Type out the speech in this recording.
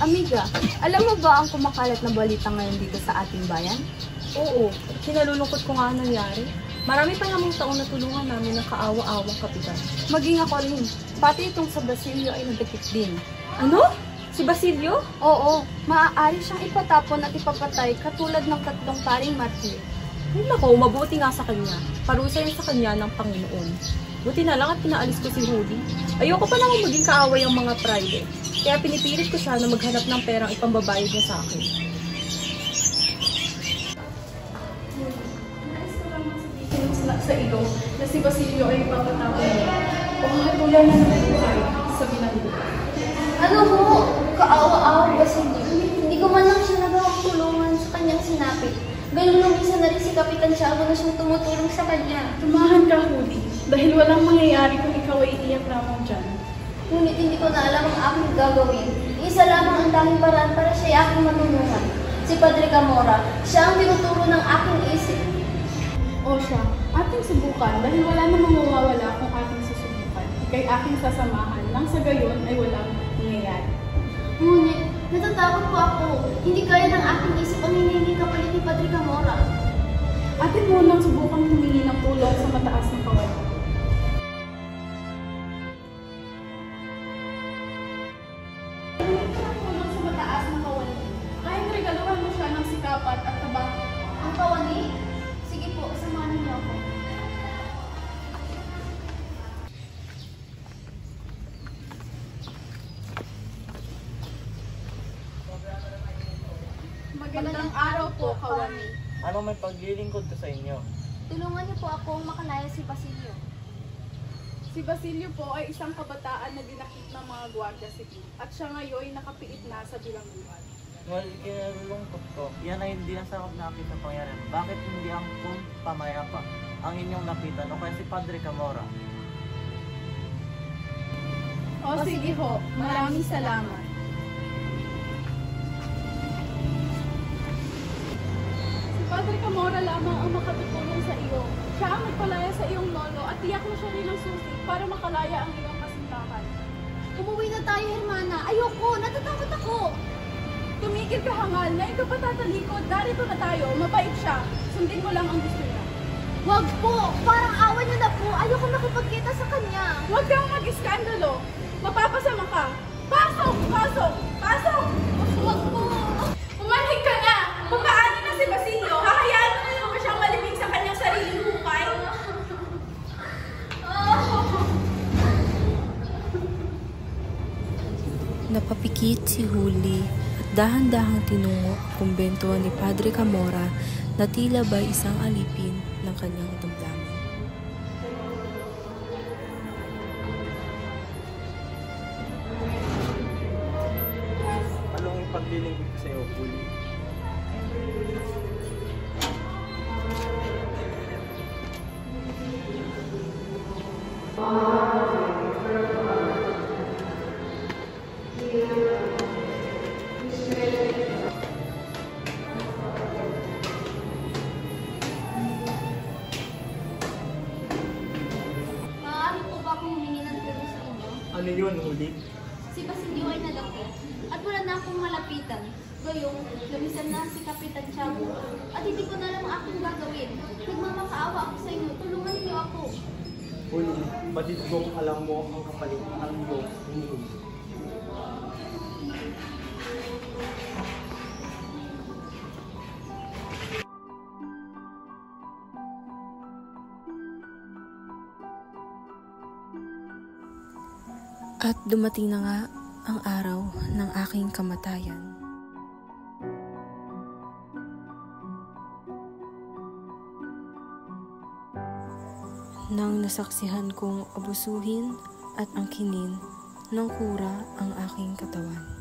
Amiga, alam mo ba ang kumakalat na balita ngayon dito sa ating bayan? Oo, kinalulungkot ko nga ang nangyari. Marami pa namang taong natulungan namin ng kaawa-awang kapitan. Maging ako rin. Pati itong sa Basilio ay nagdikit din. Ano? Si Basilio? Oo, maaari siyang ipatapon at ipapatay katulad ng 3 paring martir. Ay nako, mabuti nga sa kanya. Parusa yun sa kanya ng Panginoon. Buti na lang at pinaalis ko si Huli. Ayoko pa naman maging kaaway ang mga private. Kaya pinipilit ko siya na maghanap ng perang ipambabayad niya sa akin. Nais ko lang sabihin sa iyo na si Basilio ay ipapatapon niya. O hatulan na ng buhay sa binanggo. Ano mo? Kaawa-awa Basilio. Hindi ko man lang siya nagawang tulungan sa kanyang sinapit. Ganun nung isa na rin si Kapitan Tiago na siyang tumutulong sa kanya. Tumahan ka, Huli. Dahil walang mangyayari kung ikaw ay iiyak lamang dyan. Ngunit hindi ko na alam ang aking gagawin. Isa lamang ang tanging paraan para siya ay aking matulungan. Si Padre Camora, siya ang tinuturo ng aking isip. O siya, ating subukan dahil wala namang mawawala kung ating susubukan. Ika'y aking sasamahan nang sa gayon ay walang mangyayari. Ngunit, natatakot po ako. Hindi kaya ng aking isip ang hinihingi kapalit ni Padre Camora. Atin munang subukan humingi ng tulong sa mataas ng kawan. Tulong sa mataas ng kawan. Kahit regaluhan mo siya ng sikapat at tabang. Ang kawani? Sige po, samahan niyo ako. Magandang araw po, Kawani. Ano may paglilingkod ko sa inyo? Tulungan niyo po akong makalaya si Basilio. Si Basilio po ay isang kabataan na dinakip ng mga Guardia Civil at siya ngayon nakapiit na sa bilangguan. Ngunit kinalulungkot ko, yan ay hindi nasakop na aking sa pangyarihan. Bakit hindi ang kung pamayapa ang inyong napitan o kaya si Padre Camora? O sige ho, maraming salamat. Si Padre Camora lamang ang makatutulong sa iyo. Siya ang nagpalaya sa iyong lolo at tiyak mo siya rin ng susi para makalaya ang iyong kasintahan. Umuwi na tayo, Hermana. Ayoko, natatakot ako. Tumigil ka hangal, ngayon ka pa tatalikod, darito na tayo, mabait siya. Sundin mo lang ang gusto niya. Wag po, parang awan niyo na po. Ayoko makipagkita sa kanya. Huwag kang mag-iskandalo. Mapapasama ka. Pasok! Pasok! Pasok! Wag po. Umanhig ka na! Papaano na si Basilio? Hahayaan mo na ba siyang malibig sa kanyang sariling hukay? Napapikit si Huli at dahan-dahang tinungo ang kumbento ni Padre Camora na tila ba isang alipin ng kanyang damdamin. Anong ipaglilingkod ko sa iyo, Huli? Maaari po ba akong humingi ng tulong sa inyo? Ano yun, Huli? Si Basilio ay nadakip at wala na akong malapitan. Gayong, lumisan na si Kapitan Tiago at hindi ko na alam ang aking gagawin. Nagmamakaawa ako sa inyo. Tulungan niyo ako. Huli, batid kong alam mo ang kapalit ng iyong hinihingi. At dumating na nga ang araw ng aking kamatayan. Nang nasaksihan kong abusuhin at angkinin ng kura ang aking katawan.